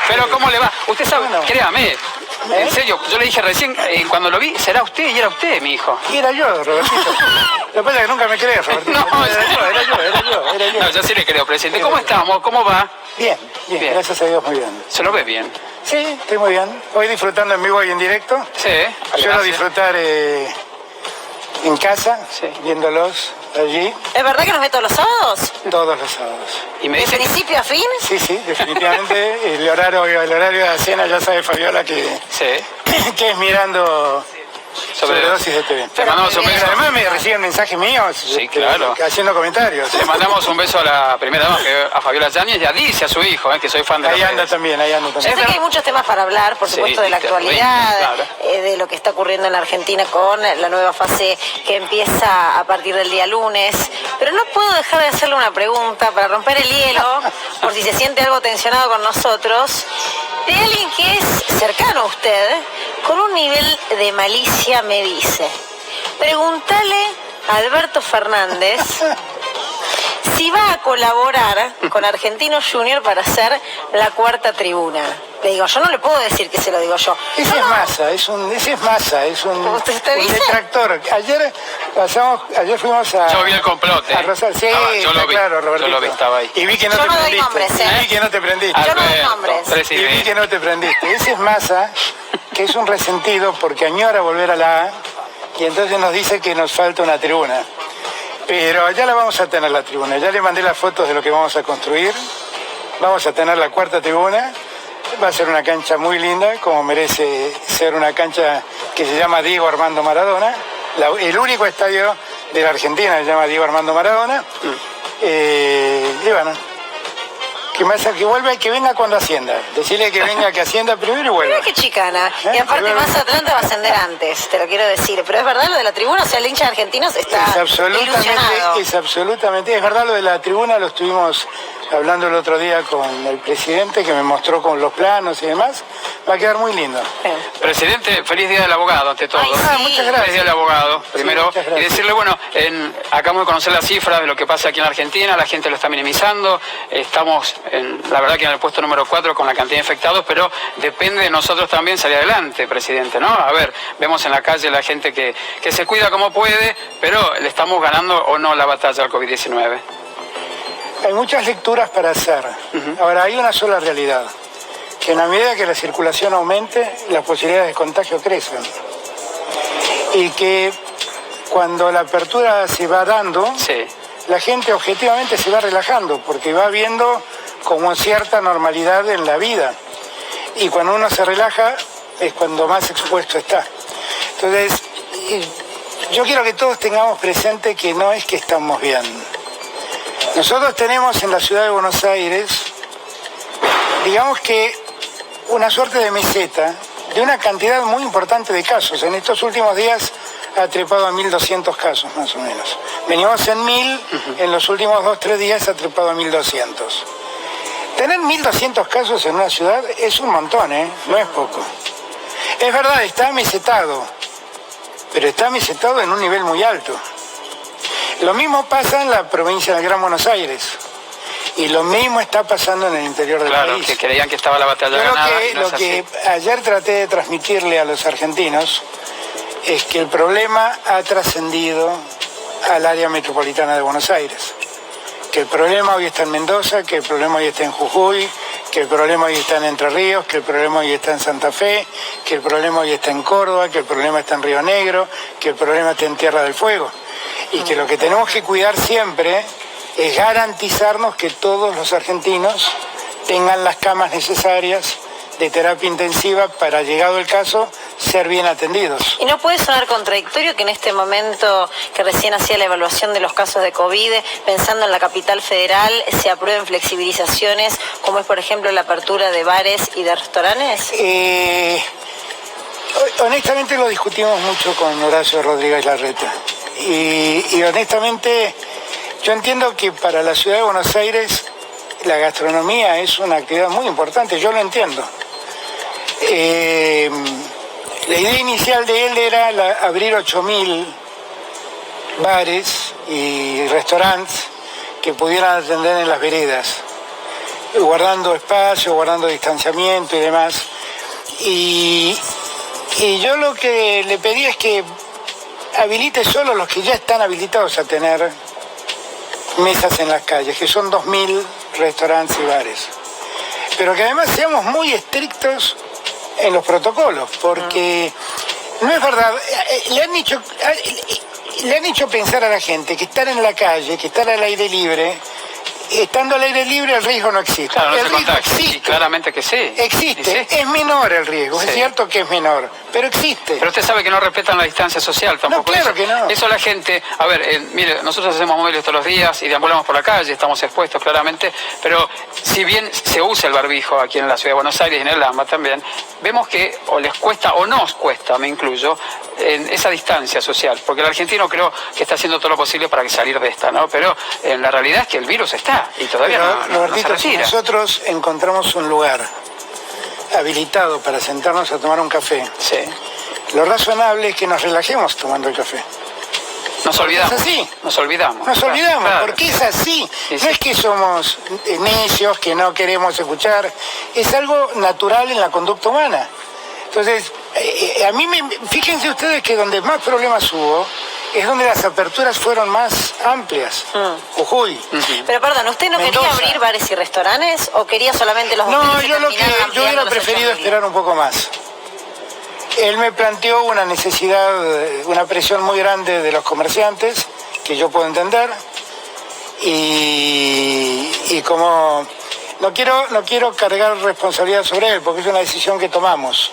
Pero ¿cómo le va? Usted sabe, Bueno. créame, en serio, yo le dije recién, cuando lo vi, será usted y era usted, mi hijo. Y era yo, Robertito. Lo que pasa es que nunca me crees, Robertito. No, Era yo. No, yo sí le creo, presidente. ¿Cómo estamos? ¿Cómo va? Bien, gracias a Dios, muy bien. ¿Se lo ve bien? Sí, estoy muy bien. Hoy disfrutando en vivo y en directo. Sí. Suelo gracias. disfrutar en casa, Sí. viéndolos allí ¿Es verdad que nos ve todos los sábados? todos los sábados. Y me ¿De dice... principio a fin? Sí, definitivamente. el horario de la cena ya sabe Fabiola que es mirando sobredosis de TV. Te mandamos un Pero beso. además me reciben mensajes míos Sí, claro. haciendo comentarios. Le mandamos un beso a la primera dama, a Fabiola Yáñez, y a Dice, a su hijo, que soy fan de Ahí los anda redes. también. Yo sé que hay muchos temas para hablar, por Sí, supuesto, de la terrible, actualidad, claro. de lo que está ocurriendo en la Argentina con la nueva fase que empieza a partir del día lunes. Pero no puedo dejar de hacerle una pregunta para romper el hielo, por si se siente algo tensionado con nosotros, de alguien que es cercano a usted, con un nivel de malicia, me dice. Pregúntale a Alberto Fernández si va a colaborar con Argentino Junior para hacer la cuarta tribuna. Le digo, yo no le puedo decir que se lo digo yo. Ese No, es no. Massa, es un ¿Usted dice? detractor. Ayer fuimos a... Yo vi el complot, A Rosario. Sí, yo lo está vi, claro, Robertito. yo lo vi, estaba ahí. Y vi que no Yo te no doy prendiste. nombres, Y vi que no te prendiste. Yo no doy Alberto, nombres. Y vi presidente. que no te prendiste. Ese es Massa, que es un resentido porque añora volver a la A y entonces nos dice que nos falta una tribuna. Pero ya la vamos a tener la tribuna. Ya le mandé las fotos de lo que vamos a construir. Vamos a tener la cuarta tribuna. Va a ser una cancha muy linda, como merece ser una cancha que se llama Diego Armando Maradona. El único estadio de la Argentina se llama Diego Armando Maradona. Y bueno, que vuelva y que venga cuando ascienda. Decirle que venga, que ascienda primero y vuelva. Mira qué chicana. Y aparte Bueno. más Atlanta va a ascender antes, te lo quiero decir. Pero es verdad lo de la tribuna, o sea, el hincha de Argentinos está ilusionado. Es verdad lo de la tribuna, lo estuvimos hablando el otro día con el presidente que me mostró con los planos y demás. Va a quedar muy lindo. Presidente, feliz día del abogado, ante todo. Ay, sí. Muchas Feliz gracias. día del abogado, primero. muchas gracias. Y decirle, bueno, acabamos de conocer las cifras de lo que pasa aquí en Argentina, la gente lo está minimizando. Estamos, la verdad, que en el puesto número 4 con la cantidad de infectados, pero depende de nosotros también salir adelante, presidente, ¿no? A ver, vemos en la calle la gente que se cuida como puede, pero le estamos ganando o no la batalla al COVID-19. Hay muchas lecturas para hacer. Ahora, hay una sola realidad. Que en la medida que la circulación aumente, las posibilidades de contagio crecen. Y que cuando la apertura se va dando, Sí. la gente objetivamente se va relajando, porque va viendo como cierta normalidad en la vida. Y cuando uno se relaja, es cuando más expuesto está. Entonces, yo quiero que todos tengamos presente que no es que estamos bien. Nosotros tenemos en la ciudad de Buenos Aires, digamos que una suerte de meseta de una cantidad muy importante de casos. En estos últimos días ha trepado a 1.200 casos más o menos. Venimos en 1.000, en los últimos 2-3 días ha trepado a 1.200. Tener 1.200 casos en una ciudad es un montón, no es poco. Es verdad, está mesetado, pero está mesetado en un nivel muy alto. Lo mismo pasa en la provincia del Gran Buenos Aires. Y lo mismo está pasando en el interior del Claro, país. que creían que estaba la batalla Yo ganada. y no lo es así. que ayer traté de transmitirle a los argentinos es que el problema ha trascendido al área metropolitana de Buenos Aires. Que el problema hoy está en Mendoza, que el problema hoy está en Jujuy, que el problema hoy está en Entre Ríos, que el problema hoy está en Santa Fe, que el problema hoy está en Córdoba, que el problema está en Río Negro, que el problema está en Tierra del Fuego. Y que lo que tenemos que cuidar siempre es garantizarnos que todos los argentinos tengan las camas necesarias de terapia intensiva para, llegado el caso, ser bien atendidos. ¿Y no puede sonar contradictorio que en este momento que recién hacía la evaluación de los casos de COVID, pensando en la capital federal, se aprueben flexibilizaciones, como es por ejemplo la apertura de bares y de restaurantes? Honestamente lo discutimos mucho con Horacio Rodríguez Larreta. Y honestamente yo entiendo que para la ciudad de Buenos Aires la gastronomía es una actividad muy importante, yo lo entiendo. La idea inicial de él era abrir 8.000 bares y restaurantes que pudieran atender en las veredas. guardando espacio, guardando distanciamiento y demás. Y yo lo que le pedí es que habilite solo los que ya están habilitados a tener mesas en las calles, que son 2.000 restaurantes y bares. Pero que además seamos muy estrictos en los protocolos, porque no es verdad, le han hecho pensar a la gente que estar en la calle, que estar al aire libre, estando al aire libre el riesgo no existe. Claro, no el se riesgo contagia. existe. Y claramente que sí. Existe, es menor el riesgo, Sí. es cierto que es menor, pero existe. Pero usted sabe que no respetan la distancia social tampoco. No, claro que no. Eso la gente, a ver, mire, nosotros hacemos móviles todos los días y deambulamos por la calle, estamos expuestos claramente, pero si bien se usa el barbijo aquí en la ciudad de Buenos Aires y en el AMBA también, vemos que o les cuesta o nos cuesta, me incluyo, en esa distancia social, porque el argentino creo que está haciendo todo lo posible para salir de esta, ¿no? Pero en la realidad es que el virus está y todavía no se Robertito, si retira. nosotros encontramos un lugar habilitado para sentarnos a tomar un café, Sí. lo razonable es que nos relajemos tomando el café. Nos olvidamos. Es así. Nos olvidamos. Nos olvidamos, Claro. porque es así. Sí, No sí. es que somos necios, que no queremos escuchar. Es algo natural en la conducta humana. Entonces, fíjense ustedes que donde más problemas hubo es donde las aperturas fueron más amplias. Jujuy. Pero perdón, ¿usted no quería Mendoza. abrir bares y restaurantes o quería solamente los No, hoteles que yo terminaron hubiera ampliando los preferido hechos esperar un poco más. Él me planteó una necesidad, una presión muy grande de los comerciantes, que yo puedo entender, y como no quiero cargar responsabilidad sobre él, porque es una decisión que tomamos.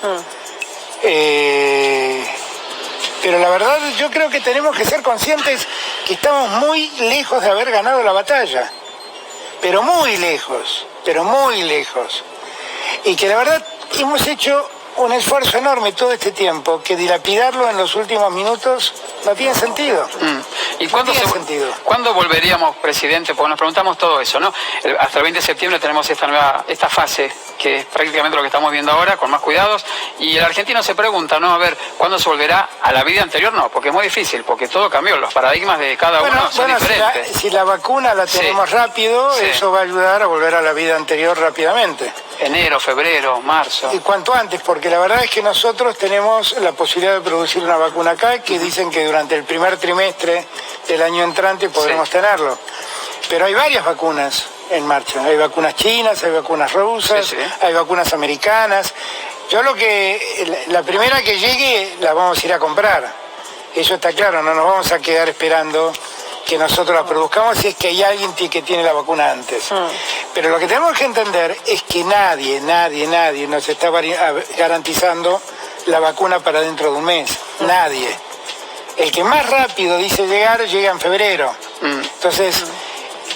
Pero la verdad yo creo que tenemos que ser conscientes que estamos muy lejos de haber ganado la batalla, pero muy lejos, y que la verdad hemos hecho un esfuerzo enorme todo este tiempo, que dilapidarlo en los últimos minutos no tiene sentido. ¿Y cuándo, tiene sentido. ¿cuándo volveríamos, presidente? Porque nos preguntamos todo eso, ¿no? Hasta el 20 de septiembre tenemos esta fase, que es prácticamente lo que estamos viendo ahora, con más cuidados, y el argentino se pregunta, ¿no? A ver, ¿cuándo se volverá a la vida anterior? No, porque es muy difícil, porque todo cambió, los paradigmas de cada uno son diferentes. Si la vacuna la tenemos rápido, Sí. eso va a ayudar a volver a la vida anterior rápidamente. Enero, febrero, marzo. Y cuanto antes, porque la verdad es que nosotros tenemos la posibilidad de producir una vacuna acá, que dicen que durante el primer trimestre del año entrante podremos tenerlo. Pero hay varias vacunas en marcha. Hay vacunas chinas, hay vacunas rusas, Sí. hay vacunas americanas. La primera que llegue la vamos a ir a comprar. Eso está claro, no nos vamos a quedar esperando que nosotros la produzcamos si es que hay alguien que tiene la vacuna antes. Pero lo que tenemos que entender es que nadie nos está garantizando la vacuna para dentro de un mes. Nadie. El que más rápido dice llegar, llega en febrero. Entonces,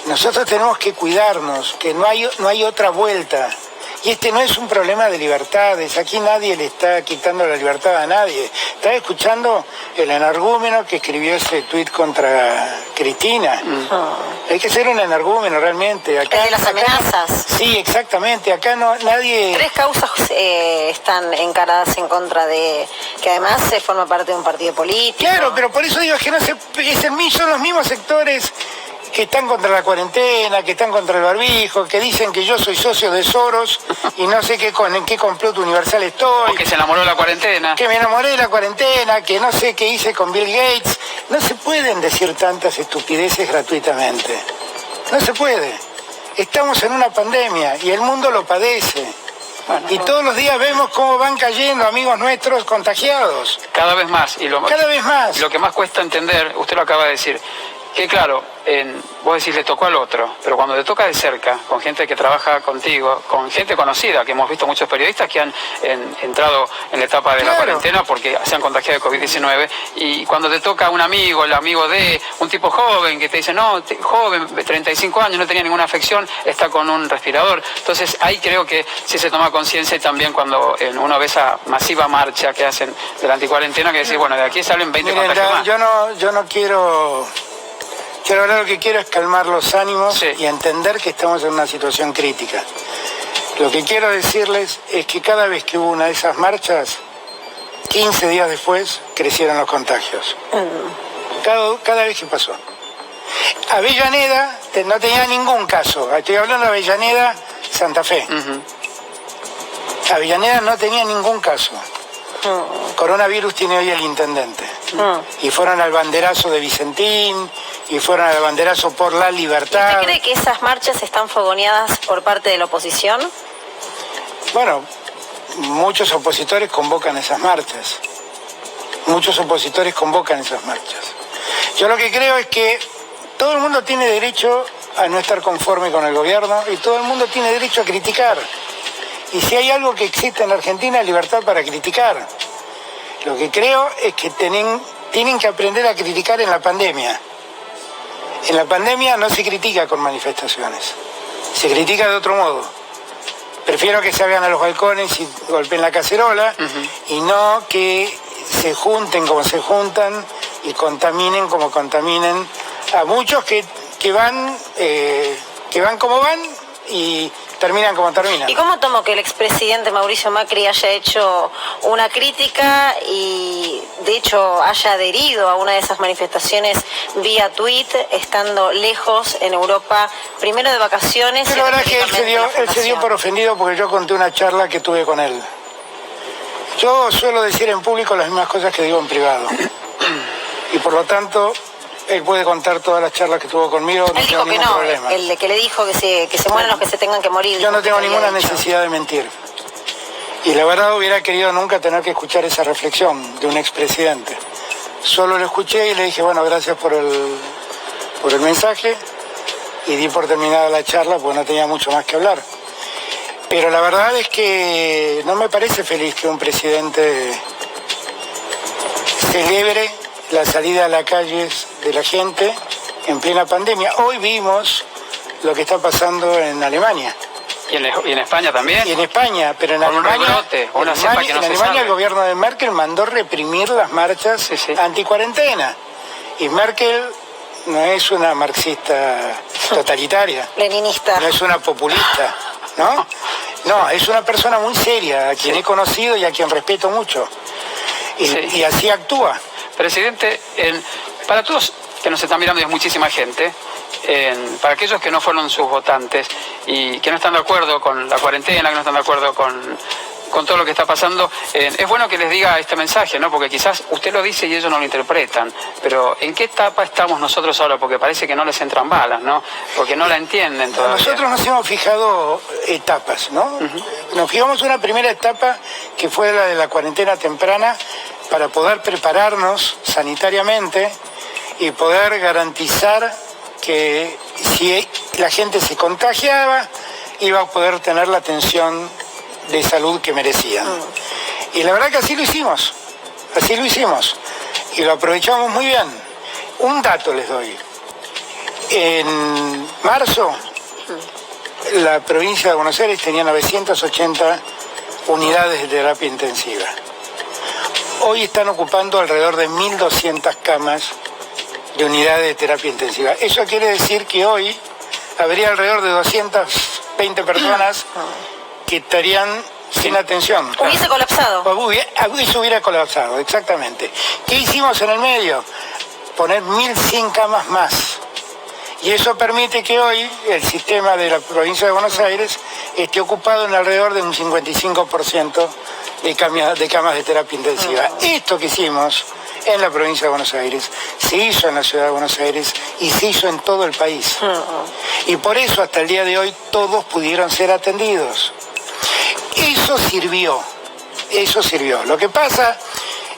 nosotros tenemos que cuidarnos, que no hay otra vuelta. Y este no es un problema de libertades, aquí nadie le está quitando la libertad a nadie. Estaba escuchando el energúmeno que escribió ese tuit contra Cristina. Hay que ser un energúmeno realmente. El de las amenazas. Sí, exactamente, acá nadie... 3 causas están encaradas en contra de... que además se forma parte de un partido político. Claro, pero por eso digo que son los mismos sectores que están contra la cuarentena, que están contra el barbijo, que dicen que yo soy socio de Soros y no sé en qué complot universal estoy. Porque se enamoró de la cuarentena. Que me enamoré de la cuarentena, que no sé qué hice con Bill Gates. No se pueden decir tantas estupideces gratuitamente. No se puede. Estamos en una pandemia y el mundo lo padece. Y todos los días vemos cómo van cayendo amigos nuestros contagiados. Cada vez más. Cada vez más. Y lo que más cuesta entender, usted lo acaba de decir, que claro, vos decís le tocó al otro, pero cuando te toca de cerca, con gente que trabaja contigo, con gente conocida, que hemos visto muchos periodistas que han entrado en la etapa de la cuarentena porque se han contagiado de COVID-19, y cuando te toca un amigo, el amigo de un tipo joven que te dice, no, joven, 35 años, no tenía ninguna afección, está con un respirador. Entonces ahí creo que sí se toma conciencia, y también cuando uno ve esa masiva marcha que hacen de la anticuarentena, que decir, bueno, de aquí salen 20 Miren, contagios más. yo no quiero... Quiero hablar, lo que quiero es calmar los ánimos y entender que estamos en una situación crítica. Lo que quiero decirles es que cada vez que hubo una de esas marchas, 15 días después crecieron los contagios. Cada vez que pasó. Avellaneda no tenía ningún caso. Estoy hablando de Avellaneda, Santa Fe. Avellaneda no tenía ningún caso. Coronavirus tiene hoy el intendente. Y fueron al banderazo de Vicentín, y fueron al banderazo por la libertad. ¿Usted cree que esas marchas están fogoneadas por parte de la oposición? Bueno, muchos opositores convocan esas marchas. Muchos opositores convocan esas marchas. Yo lo que creo es que todo el mundo tiene derecho a no estar conforme con el gobierno y todo el mundo tiene derecho a criticar. Y si hay algo que existe en la Argentina es libertad para criticar. Lo que creo es que tienen que aprender a criticar en la pandemia. En la pandemia no se critica con manifestaciones, se critica de otro modo. Prefiero que salgan a los balcones y golpeen la cacerola y no que se junten como se juntan y contaminen como contaminen a muchos que van como van y terminan como terminan. ¿Y cómo tomo que el expresidente Mauricio Macri haya hecho una crítica y de hecho haya adherido a una de esas manifestaciones vía tuit, estando lejos en Europa, primero de vacaciones? Pero la verdad es que él se dio por ofendido porque yo conté una charla que tuve con él. Yo suelo decir en público las mismas cosas que digo en privado. Y por lo tanto, él puede contar todas las charlas que tuvo conmigo, no tengo ningún problema. El que le dijo que se mueran los que se tengan que morir. Yo no tengo ninguna necesidad de mentir. Y la verdad hubiera querido nunca tener que escuchar esa reflexión de un expresidente. Solo lo escuché y le dije, bueno, gracias por el mensaje, y di por terminada la charla porque no tenía mucho más que hablar. Pero la verdad es que no me parece feliz que un presidente celebre la salida a las calles de la gente en plena pandemia. Hoy vimos lo que está pasando en Alemania. Y en España también. Y en España, pero en Alemania, el gobierno de Merkel mandó reprimir las marchas anticuarentena. Y Merkel no es una marxista totalitaria. Leninista. No es una populista, ¿no? No, es una persona muy seria, a quien he conocido y a quien respeto mucho. Y así actúa. Presidente, para todos que nos están mirando, y es muchísima gente, para aquellos que no fueron sus votantes y que no están de acuerdo con la cuarentena, que no están de acuerdo con todo lo que está pasando, es bueno que les diga este mensaje, ¿no? Porque quizás usted lo dice y ellos no lo interpretan, pero ¿en qué etapa estamos nosotros ahora? Porque parece que no les entran balas, ¿no? Porque no la entienden todavía. Nosotros nos hemos fijado etapas, ¿no? Nos fijamos una primera etapa que fue la de la cuarentena temprana para poder prepararnos sanitariamente y poder garantizar que si la gente se contagiaba, iba a poder tener la atención de salud que merecían. Y la verdad que así lo hicimos, y lo aprovechamos muy bien. Un dato les doy. En marzo, la provincia de Buenos Aires tenía 980 unidades de terapia intensiva. Hoy están ocupando alrededor de 1.200 camas de unidades de terapia intensiva. Eso quiere decir que hoy habría alrededor de 220 personas que estarían sin atención. Hubiese colapsado. Hubiera colapsado, exactamente. ¿Qué hicimos en el medio? Poner 1.100 camas más. Y eso permite que hoy el sistema de la provincia de Buenos Aires esté ocupado en alrededor de un 55% de camas de terapia intensiva. Esto que hicimos en la provincia de Buenos Aires se hizo en la ciudad de Buenos Aires y se hizo en todo el país. Y por eso hasta el día de hoy todos pudieron ser atendidos. Eso sirvió. Lo que pasa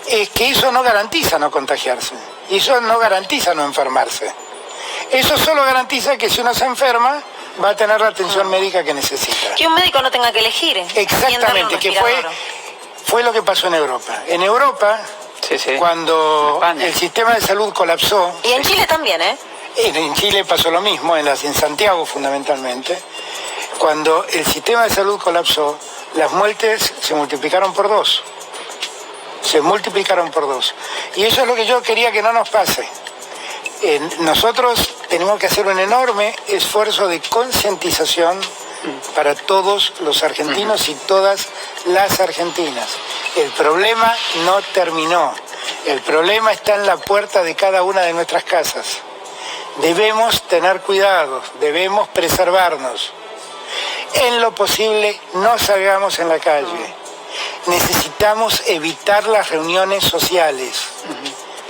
es que eso no garantiza no contagiarse. Y eso no garantiza no enfermarse. Eso solo garantiza que si uno se enferma, va a tener la atención médica que necesita. Que un médico no tenga que elegir. Exactamente, que fue lo que pasó en Europa. En Europa, cuando el sistema de salud colapsó... Y en Chile también, ¿eh? En Chile pasó lo mismo, en Santiago fundamentalmente. Cuando el sistema de salud colapsó, las muertes se multiplicaron por 2. Y eso es lo que yo quería que no nos pase. Nosotros tenemos que hacer un enorme esfuerzo de concientización para todos los argentinos y todas las argentinas. El problema no terminó. El problema está en la puerta de cada una de nuestras casas. Debemos tener cuidado, debemos preservarnos. en lo posible no salgamos en la calle. Necesitamos evitar las reuniones sociales,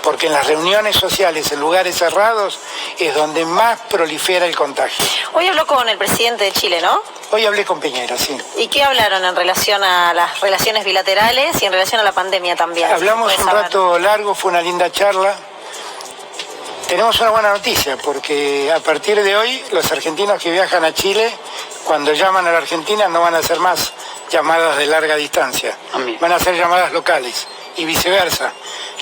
porque en las reuniones sociales, en lugares cerrados, es donde más prolifera el contagio. Hoy habló con el presidente de Chile, ¿no? Hoy hablé con Piñera, sí. ¿Y qué hablaron en relación a las relaciones bilaterales y en relación a la pandemia también? Hablamos un rato largo, fue una linda charla. Tenemos una buena noticia, porque a partir de hoy los argentinos que viajan a Chile, cuando llaman a la Argentina, no van a hacer más llamadas de larga distancia, van a ser llamadas locales y viceversa.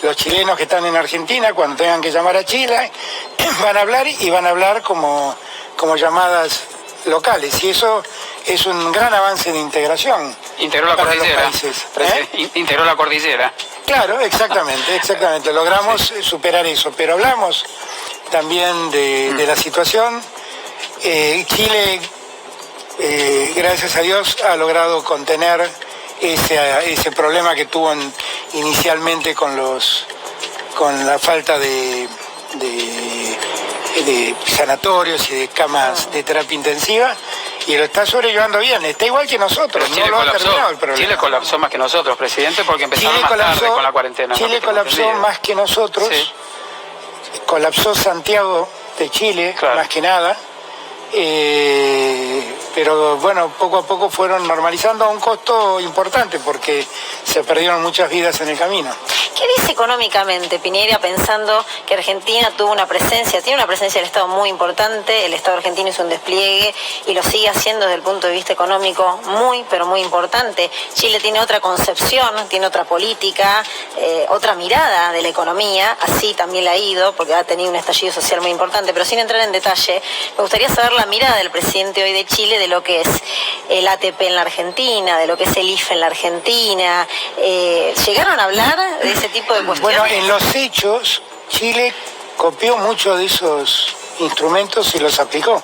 Los chilenos que están en Argentina, cuando tengan que llamar a Chile, van a hablar como llamadas locales, y eso es un gran avance de integración. Integró la cordillera. Integró la cordillera. Claro, exactamente. Logramos superar eso, pero hablamos también de la situación. Chile, gracias a Dios, ha logrado contener ese problema que tuvo inicialmente con la falta de sanatorios y de camas de terapia intensiva, y lo está sobrellevando bien, está igual que nosotros, no lo ha terminado el problema. Chile colapsó más que nosotros, presidente, porque empezaron más tarde con la cuarentena. Chile colapsó más que nosotros, sí. Colapsó Santiago de Chile, claro, más que nada, pero bueno, poco a poco fueron normalizando a un costo importante, porque se perdieron muchas vidas en el camino. ¿Qué dice económicamente Piñera, pensando que Argentina tiene una presencia del Estado muy importante? El Estado argentino hizo un despliegue y lo sigue haciendo desde el punto de vista económico muy, pero muy importante. Chile tiene otra concepción, tiene otra política, otra mirada de la economía, así también la ha ido, porque ha tenido un estallido social muy importante, pero sin entrar en detalle, me gustaría saber la mirada del presidente hoy de Chile de lo que es el ATP en la Argentina, de lo que es el IFE en la Argentina. ¿Llegaron a hablar de ese tipo de cuestiones? Bueno, en los hechos, Chile copió muchos de esos instrumentos y los aplicó.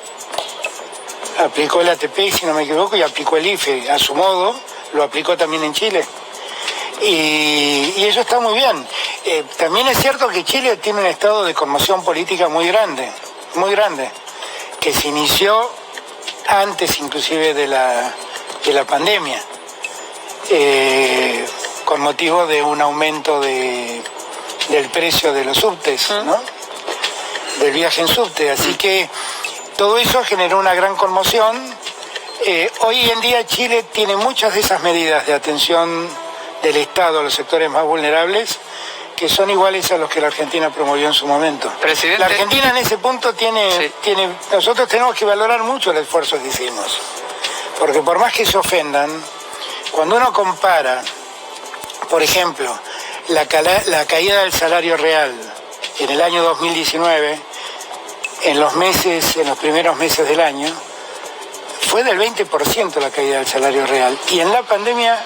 Aplicó el ATP, si no me equivoco, y aplicó el IFE a su modo, lo aplicó también en Chile. Y eso está muy bien. También es cierto que Chile tiene un estado de conmoción política muy grande, que se inició antes inclusive de la pandemia. Con motivo de un aumento del precio de los subtes, ¿no? Del viaje en subte. Así que todo eso generó una gran conmoción. Hoy en día Chile tiene muchas de esas medidas de atención del Estado a los sectores más vulnerables, que son iguales a los que la Argentina promovió en su momento. Presidente. La Argentina en ese punto nosotros tenemos que valorar mucho el esfuerzo que hicimos, porque por más que se ofendan, cuando uno compara, por ejemplo, la caída del salario real en el año 2019, en los primeros meses del año, fue del 20% la caída del salario real, y en la pandemia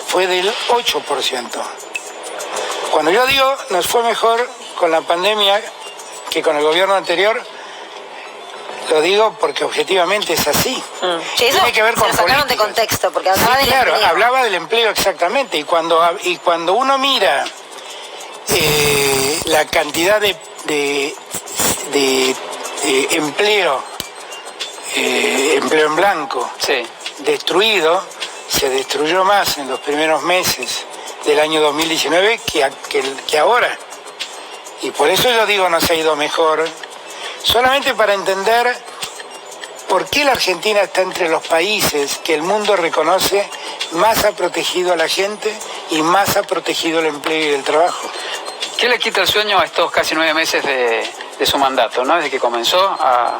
fue del 8%. Cuando yo digo nos fue mejor con la pandemia que con el gobierno anterior, lo digo porque objetivamente es así. Sí, tiene que ver con lo sacaron políticas. De contexto, porque hablaba del empleo. Hablaba del empleo exactamente, y cuando uno mira la cantidad de empleo en blanco, sí, destruido, se destruyó más en los primeros meses del año 2019 que ahora. Y por eso yo digo nos ha ido mejor, solamente para entender por qué la Argentina está entre los países que el mundo reconoce más ha protegido a la gente y más ha protegido el empleo y el trabajo. ¿Qué le quita el sueño a estos casi 9 meses de su mandato, ¿no? Desde que comenzó a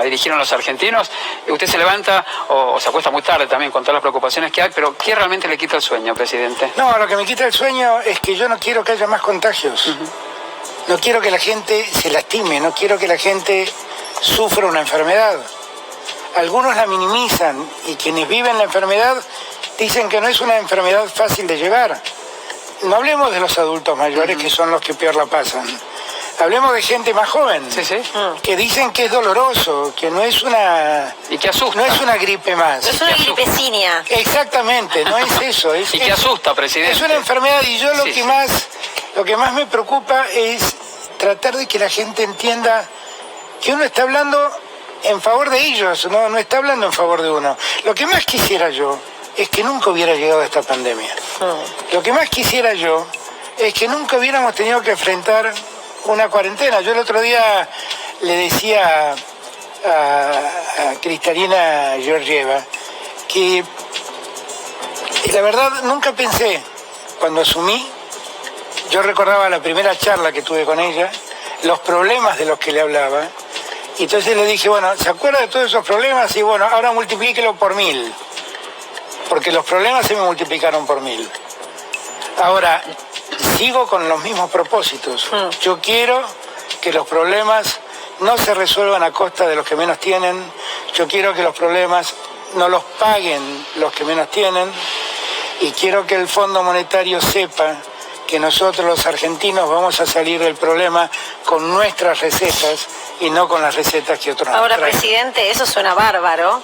dirigir a los argentinos? Usted se levanta o se acuesta muy tarde también con todas las preocupaciones que hay, pero ¿qué realmente le quita el sueño, presidente? No, lo que me quita el sueño es que yo no quiero que haya más contagios. No quiero que la gente se lastime, no quiero que la gente sufra una enfermedad. Algunos la minimizan, y quienes viven la enfermedad dicen que no es una enfermedad fácil de llevar. No hablemos de los adultos mayores, que son los que peor la pasan. Hablemos de gente más joven, que dicen que es doloroso, que no es una... Y que asusta. No es una gripe más. No es una gripecinia. Exactamente, no es eso. Y que asusta, presidente. Es una enfermedad, y yo lo que más me preocupa es tratar de que la gente entienda que uno está hablando en favor de ellos, no está hablando en favor de uno. Lo que más quisiera yo es que nunca hubiera llegado a esta pandemia. Lo que más quisiera yo es que nunca hubiéramos tenido que enfrentar una cuarentena. Yo el otro día le decía a Cristalina Georgieva que la verdad nunca pensé, cuando asumí, yo recordaba la primera charla que tuve con ella, los problemas de los que le hablaba, y entonces le dije, bueno, ¿se acuerda de todos esos problemas? Y bueno, ahora multiplíquelo por 1000, porque los problemas se me multiplicaron por 1000. Ahora, sigo con los mismos propósitos. Yo quiero que los problemas no se resuelvan a costa de los que menos tienen. Yo quiero que los problemas no los paguen los que menos tienen. Y quiero que el Fondo Monetario sepa que nosotros los argentinos vamos a salir del problema con nuestras recetas y no con las recetas que otros nos Ahora, traen. presidente, eso suena bárbaro,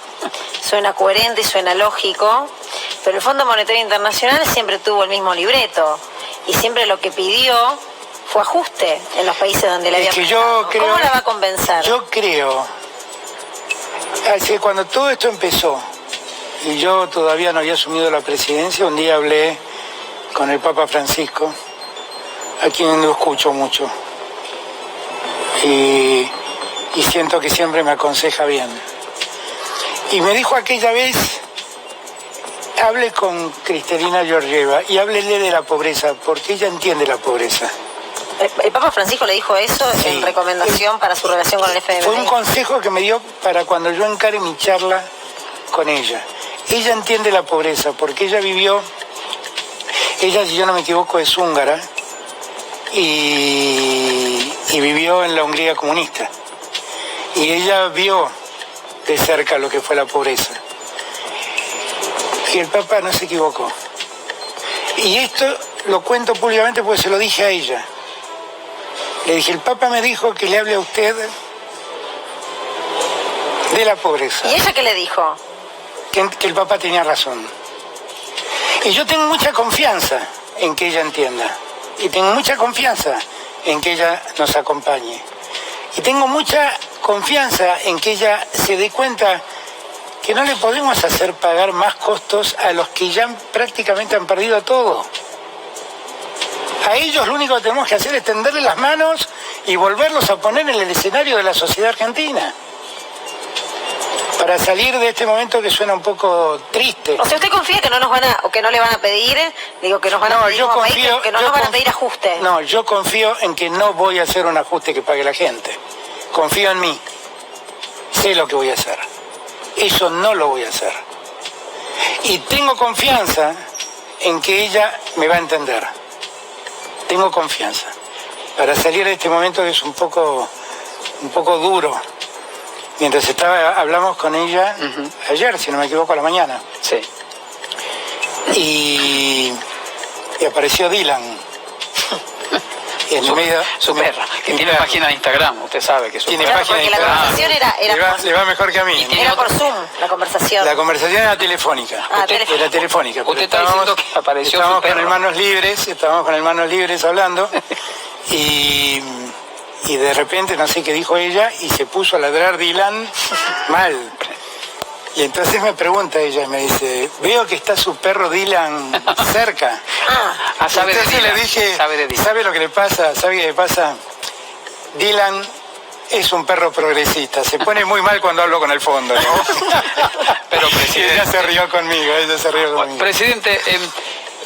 suena coherente y suena lógico, pero el Fondo Monetario Internacional siempre tuvo el mismo libreto y siempre lo que pidió fue ajuste en los países donde le había prestado. ¿Cómo la va a convencer? Yo creo, cuando todo esto empezó y yo todavía no había asumido la presidencia, un día hablé con el Papa Francisco, a quien lo escucho mucho, y siento que siempre me aconseja bien. Y me dijo aquella vez, hable con Cristalina Georgieva y háblele de la pobreza, porque ella entiende la pobreza. ¿El Papa Francisco le dijo eso Sí. en recomendación para su relación con el FMI? Fue un consejo que me dio para cuando yo encare mi charla con ella. Ella entiende la pobreza, porque ella vivió, ella, si yo no me equivoco, es húngara, y vivió en la Hungría comunista. Y ella vio de cerca lo que fue la pobreza. Y el Papa no se equivocó. Y esto lo cuento públicamente porque se lo dije a ella. Le dije, el Papa me dijo que le hable a usted de la pobreza. ¿Y ella qué le dijo? Que el Papa tenía razón. Y yo tengo mucha confianza en que ella entienda. Y tengo mucha confianza en que ella nos acompañe. Y tengo mucha confianza en que ella se dé cuenta que no le podemos hacer pagar más costos a los que ya prácticamente han perdido todo. A ellos lo único que tenemos que hacer es tenderle las manos y volverlos a poner en el escenario de la sociedad argentina. Para salir de este momento que suena un poco triste. O sea, ¿usted confía que no nos van a, o que no le van a pedir, digo, que nos van a pedir como país, que no nos van a pedir ajuste? No, yo confío en que no voy a hacer un ajuste que pague la gente. Confío en mí. Sé lo que voy a hacer. Eso no lo voy a hacer. Y tengo confianza en que ella me va a entender. Tengo confianza. Para salir de este momento que es un poco duro. Mientras hablamos con ella ayer, si no me equivoco, a la mañana. Sí. Y apareció Dylan. En medio, su perra, que tiene página de Instagram, usted sabe que es su tiene perra. página de Porque la Instagram. conversación Le va mejor que a mí. era por Zoom, la conversación. La conversación era telefónica. Era telefónica. Usted está diciendo que apareció estábamos su perro. con el manos libres hablando y de repente no sé qué dijo ella y se puso a ladrar Dylan mal. Y entonces me pregunta ella y me dice, veo que está su perro Dylan cerca. Sabe de Entonces Dylan. le dije, Sabe de Dylan. ¿sabe lo que le pasa? ¿Sabe qué le pasa? Dylan es un perro progresista. Se pone muy mal cuando hablo con el fondo, ¿no? Pero, presidente, ella se rió conmigo. Presidente,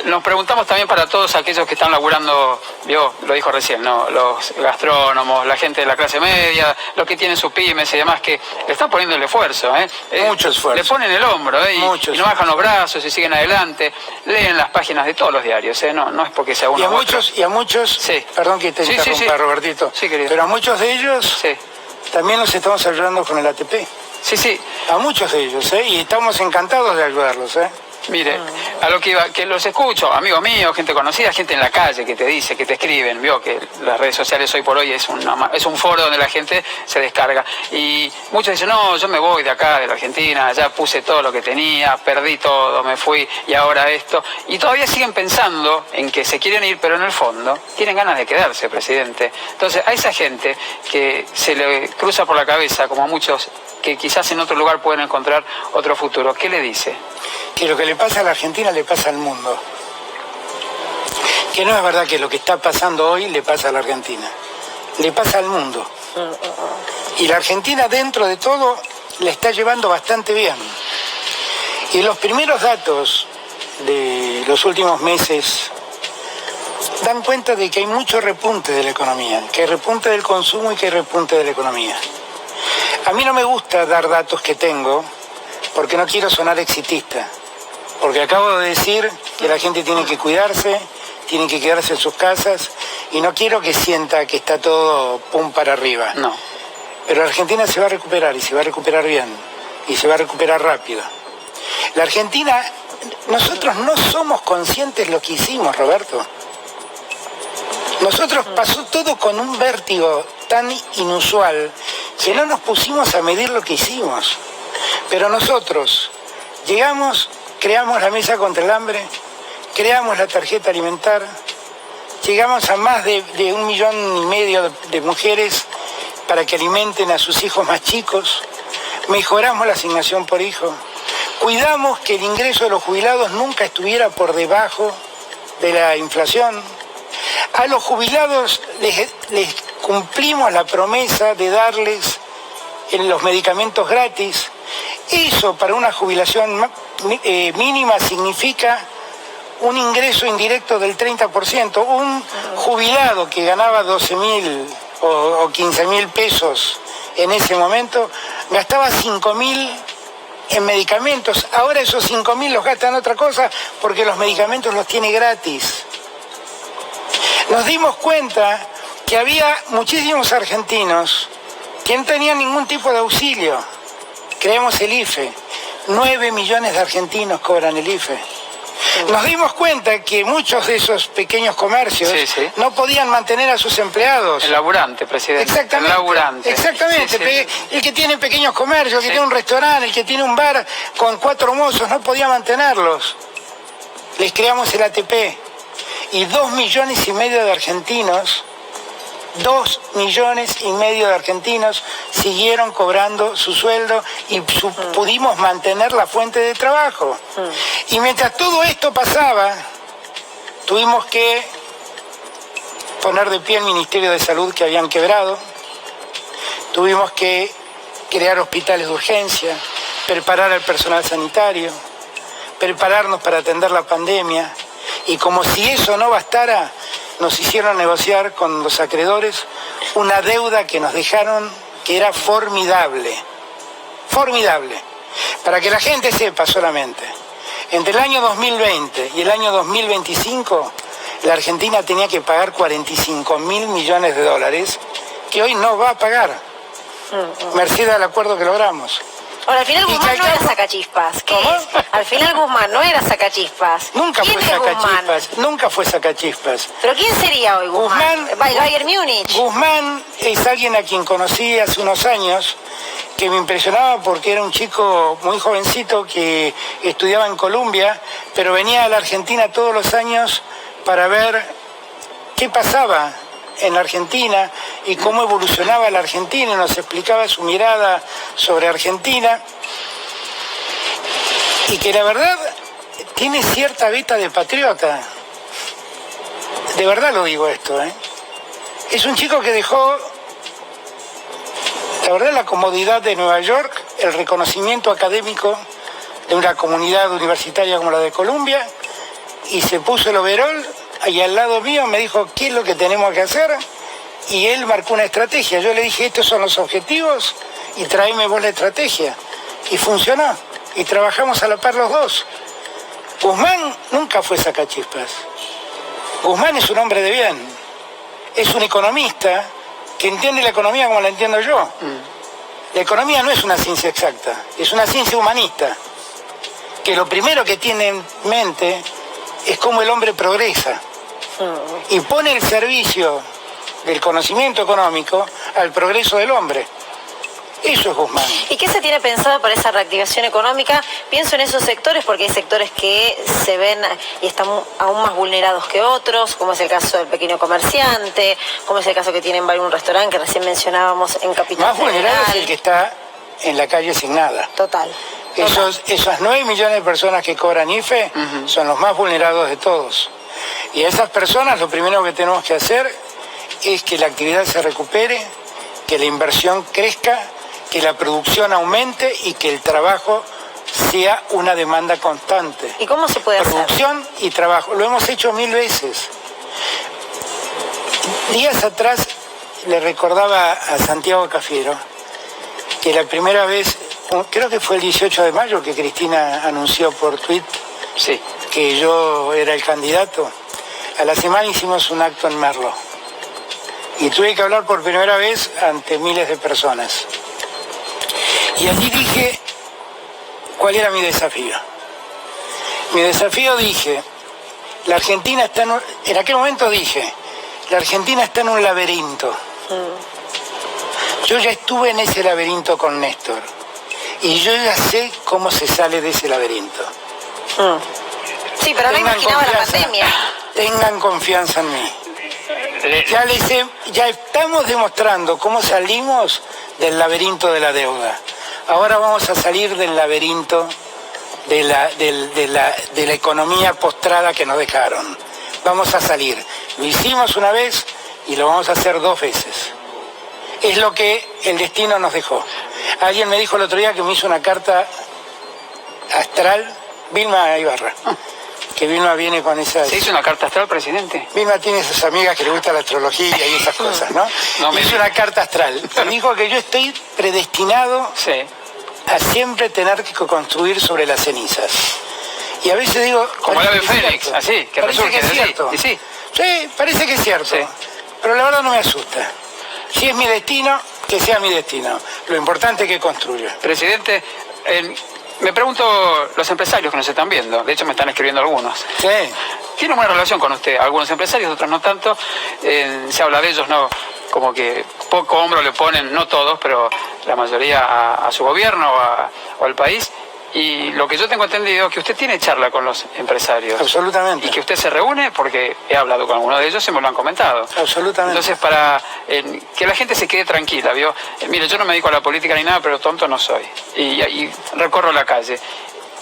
nos preguntamos también para todos aquellos que están laburando, lo dijo recién, ¿no? Los gastrónomos, la gente de la clase media, los que tienen sus pymes y demás, que le están poniendo el esfuerzo, Mucho esfuerzo. Le ponen el hombro, y no bajan los brazos y siguen adelante, leen las páginas de todos los diarios, no es porque sea uno u otro. Y a muchos, Sí. perdón que te interrumpa, Robertito, Sí, querido. pero a muchos de ellos Sí. también los estamos ayudando con el ATP. Sí. A muchos de ellos, y estamos encantados de ayudarlos, Mire, a lo que iba, que los escucho, amigos míos, gente conocida, gente en la calle que te dice, que te escriben, vio que las redes sociales hoy por hoy es un foro donde la gente se descarga. Y muchos dicen, no, yo me voy de acá, de la Argentina, ya puse todo lo que tenía, perdí todo, me fui y ahora esto. Y todavía siguen pensando en que se quieren ir, pero en el fondo tienen ganas de quedarse, presidente. Entonces, a esa gente que se le cruza por la cabeza, como a muchos que quizás en otro lugar pueden encontrar otro futuro, ¿qué le dice? Que lo que le pasa a la Argentina le pasa al mundo. Que no es verdad que lo que está pasando hoy le pasa a la Argentina. Le pasa al mundo. Y la Argentina, dentro de todo, la está llevando bastante bien. Y los primeros datos de los últimos meses dan cuenta de que hay mucho repunte de la economía, que hay repunte del consumo y que hay repunte de la economía. A mí no me gusta dar datos que tengo, porque no quiero sonar exitista, porque acabo de decir que la gente tiene que cuidarse, tiene que quedarse en sus casas, y no quiero que sienta que está todo pum para arriba. No. Pero la Argentina se va a recuperar, y se va a recuperar bien, y se va a recuperar rápido. La Argentina, nosotros no somos conscientes de lo que hicimos, Roberto. Nosotros pasó todo con un vértigo tan inusual que no nos pusimos a medir lo que hicimos. Pero nosotros llegamos, creamos la mesa contra el hambre, creamos la tarjeta alimentar, llegamos a más de 1,5 millones de mujeres para que alimenten a sus hijos más chicos, mejoramos la asignación por hijo, cuidamos que el ingreso de los jubilados nunca estuviera por debajo de la inflación. A los jubilados les cumplimos la promesa de darles los medicamentos gratis. Eso para una jubilación mínima significa un ingreso indirecto del 30%. Un jubilado que ganaba 12.000 o 15.000 pesos en ese momento gastaba 5.000 en medicamentos. Ahora esos 5.000 los gasta en otra cosa porque los medicamentos los tiene gratis. Nos dimos cuenta que había muchísimos argentinos que no tenían ningún tipo de auxilio. Creamos el IFE. 9 millones de argentinos cobran el IFE. Nos dimos cuenta que muchos de esos pequeños comercios no podían mantener a sus empleados. El laburante, presidente. Exactamente. El laburante. Exactamente. Sí. El que tiene pequeños comercios, el que tiene un restaurante, el que tiene un bar con 4 mozos, no podía mantenerlos. Les creamos el ATP. Y 2,5 millones de argentinos, 2,5 millones de argentinos siguieron cobrando su sueldo y pudimos mantener la fuente de trabajo. Y mientras todo esto pasaba, tuvimos que poner de pie el Ministerio de Salud que habían quebrado, tuvimos que crear hospitales de urgencia, preparar al personal sanitario, prepararnos para atender la pandemia. Y como si eso no bastara, nos hicieron negociar con los acreedores una deuda que nos dejaron que era formidable. Formidable. Para que la gente sepa solamente, entre el año 2020 y el año 2025, la Argentina tenía que pagar 45.000 millones de dólares, que hoy no va a pagar, merced al acuerdo que logramos. Ahora, al final Guzmán no era sacachispas. ¿Cómo? Al final Guzmán no era sacachispas. Nunca fue sacachispas, nunca fue sacachispas. ¿Pero quién sería hoy Guzmán? Bayern Múnich. Guzmán es alguien a quien conocí hace unos años, que me impresionaba porque era un chico muy jovencito que estudiaba en Colombia, pero venía a la Argentina todos los años para ver qué pasaba en la Argentina y cómo evolucionaba la Argentina, y nos explicaba su mirada sobre Argentina, y que la verdad tiene cierta veta de patriota. De verdad lo digo esto, ¿eh? Es un chico que dejó, la verdad, la comodidad de Nueva York, el reconocimiento académico de una comunidad universitaria como la de Columbia, y se puso el overol y al lado mío me dijo qué es lo que tenemos que hacer, y él marcó una estrategia. Yo le dije, estos son los objetivos y tráeme vos la estrategia, y funcionó, y trabajamos a la par los dos. Guzmán nunca fue sacachispas. Guzmán es un hombre de bien, es un economista que entiende la economía como la entiendo yo. La economía no es una ciencia exacta, es una ciencia humanista. que lo primero que tiene en mente es cómo el hombre progresa y pone el servicio del conocimiento económico al progreso del hombre. Eso es Guzmán. ¿Y qué se tiene pensado para esa reactivación económica? Pienso en esos sectores porque hay sectores que se ven y están aún más vulnerados que otros, como es el caso del pequeño comerciante, como es el caso que tiene un restaurante que recién mencionábamos en Capital Más vulnerado Federal. es el que está en la calle sin nada. Total. Esas 9 millones de personas que cobran IFE son los más vulnerados de todos. Y a esas personas lo primero que tenemos que hacer es que la actividad se recupere, que la inversión crezca, que la producción aumente y que el trabajo sea una demanda constante. ¿Y cómo se puede hacer? Producción y trabajo. Lo hemos hecho 1000 veces. Días atrás le recordaba a Santiago Cafiero que la primera vez, creo que fue el 18 de mayo que Cristina anunció por tuit que yo era el candidato. A la semana hicimos un acto en Merlo y tuve que hablar por primera vez ante miles de personas. Y allí dije cuál era mi desafío. Mi desafío dije, la Argentina está en aquel momento dije, la Argentina está en un laberinto. Yo ya estuve en ese laberinto con Néstor y yo ya sé cómo se sale de ese laberinto. Sí, pero no imaginaba la pandemia. Tengan confianza en mí. Ya estamos demostrando cómo salimos del laberinto de la deuda. Ahora vamos a salir del laberinto de la economía postrada que nos dejaron. Vamos a salir. Lo hicimos una vez y lo vamos a hacer 2 veces. Es lo que el destino nos dejó. Alguien me dijo el otro día que me hizo una carta astral, Vilma Ibarra, que Vilma viene con esa... ¿Se hizo una carta astral, presidente? Vilma tiene esas amigas que le gusta la astrología y esas cosas, ¿no? Hizo una carta astral. Me dijo que yo estoy predestinado a siempre tener que construir sobre las cenizas. Y a veces digo... Como el ave fénix, así, que parece que es cierto. Sí, parece que es cierto. Sí. Pero la verdad no me asusta. Si es mi destino, que sea mi destino. Lo importante es que construya. Presidente, me pregunto, los empresarios que nos están viendo, de hecho me están escribiendo algunos. Sí. ¿Tiene una relación con usted? Algunos empresarios, otros no tanto. Se habla de ellos, ¿no? Como que poco hombro le ponen, no todos, pero la mayoría a su gobierno o al país. Y lo que yo tengo entendido es que usted tiene charla con los empresarios. Absolutamente. Y que usted se reúne porque he hablado con algunos de ellos y me lo han comentado. Absolutamente. Entonces, para que la gente se quede tranquila, ¿vio? Mire, yo no me dedico a la política ni nada, pero tonto no soy. Y recorro la calle.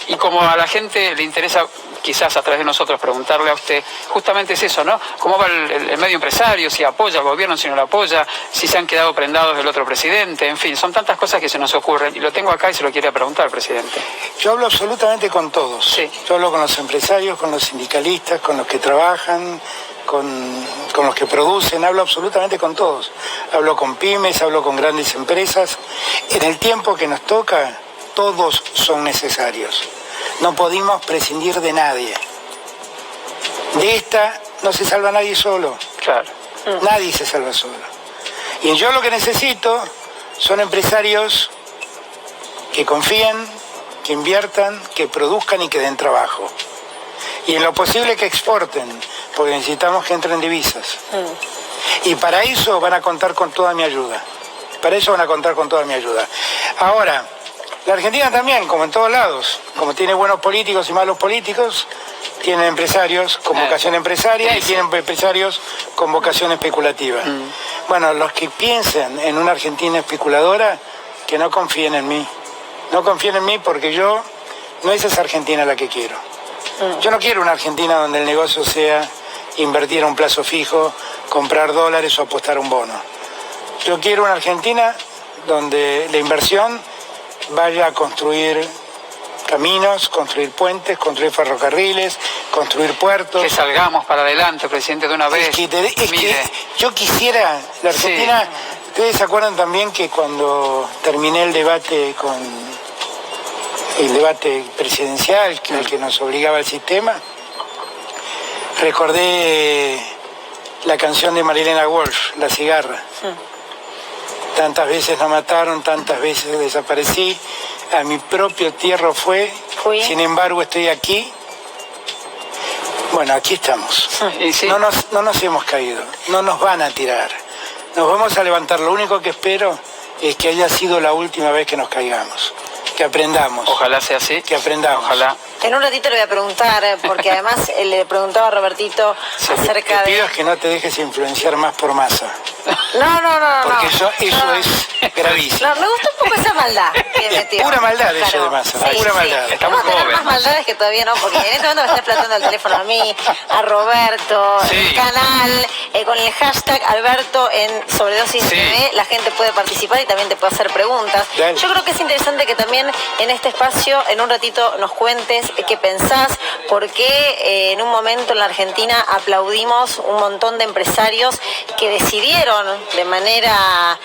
Y como a la gente le interesa, quizás a través de nosotros, preguntarle a usted, justamente es eso, ¿no? ¿Cómo va el medio empresario? Si apoya al gobierno, si no lo apoya, si se han quedado prendados del otro presidente, en fin, son tantas cosas que se nos ocurren. Y lo tengo acá y se lo quiere preguntar, presidente. Yo hablo absolutamente con todos. Sí. Yo hablo con los empresarios, con los sindicalistas, con los que trabajan, con los que producen, hablo absolutamente con todos. Hablo con pymes, hablo con grandes empresas. En el tiempo que nos toca, todos son necesarios. No podemos prescindir de nadie. De esta no se salva nadie solo. Claro. Nadie se salva solo. Y yo lo que necesito son empresarios que confíen, que inviertan, que produzcan y que den trabajo. Y en lo posible que exporten, porque necesitamos que entren divisas. Y para eso van a contar con toda mi ayuda. Para eso van a contar con toda mi ayuda. Ahora, la Argentina también, como en todos lados, como tiene buenos políticos y malos políticos, tiene empresarios con vocación empresaria y tienen empresarios con vocación especulativa. Bueno, los que piensen en una Argentina especuladora, que no confíen en mí. No confíen en mí porque no es esa Argentina la que quiero. Yo no quiero una Argentina donde el negocio sea invertir a un plazo fijo, comprar dólares o apostar a un bono. Yo quiero una Argentina donde la inversión vaya a construir caminos, construir puentes, construir ferrocarriles, construir puertos. Que salgamos para adelante, presidente, de una vez. Que yo quisiera, la Argentina, ustedes se acuerdan también que cuando terminé el debate presidencial, el que nos obligaba el sistema, recordé la canción de Marilena Walsh, La cigarra. Tantas veces nos mataron, tantas veces desaparecí, a mi propio tierra fue Fui. Sin embargo, estoy aquí. Bueno, aquí estamos. Y sí. No nos hemos caído, no nos van a tirar. Nos vamos a levantar. Lo único que espero es que haya sido la última vez que nos caigamos. Que aprendamos. Ojalá sea así. Que aprendamos. Ojalá. En un ratito le voy a preguntar, porque además le preguntaba a Robertito acerca Te de... pido es que no te dejes influenciar más por Massa. No. Porque eso es gravísimo. No, me gusta un poco esa maldad que metió. Pura maldad eso de Massa, pura maldad. Está muy Vamos a tener joven. más maldades que todavía no, porque en este momento me está explotando el teléfono a mí, a Roberto, Sí. el canal, con el hashtag Alberto en Sobredosis Sí. TV, la gente puede participar y también te puede hacer preguntas. Dale. Yo creo que es interesante que también en este espacio, en un ratito, nos cuentes qué pensás, por qué en un momento en la Argentina aplaudimos un montón de empresarios que decidieron de manera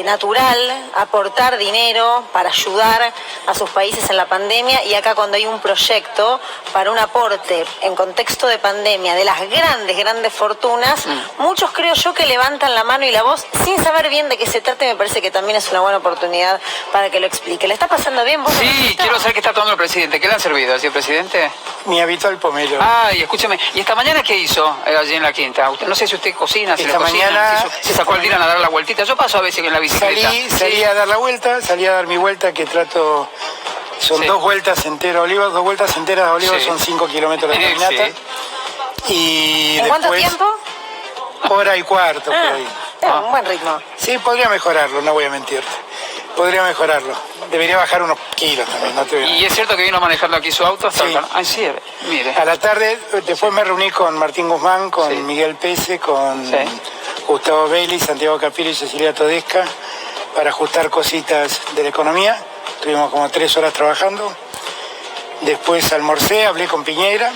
natural aportar dinero para ayudar a sus países en la pandemia, y acá cuando hay un proyecto para un aporte en contexto de pandemia de las grandes fortunas, muchos creo yo que levantan la mano y la voz sin saber bien de qué se trata, y me parece que también es una buena oportunidad para que lo explique. ¿Le está pasando bien vos? Sí, Robertito? quiero saber qué está tomando el presidente. ¿Qué le han servido así el presidente? Mi habitual pomelo. Ay, escúcheme. ¿Y esta mañana qué hizo allí en la quinta? No sé si usted cocina, si Esta le cocina, mañana- si sacó al Dylan a dar la vueltita. Yo paso a veces en la bicicleta. Salí a dar la vuelta, salí a dar mi vuelta que trato, son Sí. 2 vueltas enteras de Olivos, 2 vueltas enteras de Olivos, Sí. son 5 kilómetros de caminata. Sí. Y ¿En cuánto después, tiempo? hora y cuarto por ahí. Un buen ritmo. Sí, podría mejorarlo, no voy a mentirte. Podría mejorarlo. Debería bajar unos kilos también, no te voy a ¿Y es cierto que vino manejando aquí su auto hasta Sí. acá? Ah, sí, mire. A la tarde, después me reuní con Martín Guzmán, con Sí. Miguel Pese, con Sí. Gustavo Bailey, Santiago Capillo y Cecilia Todesca para ajustar cositas de la economía. Estuvimos como 3 horas trabajando. Después almorcé, hablé con Piñera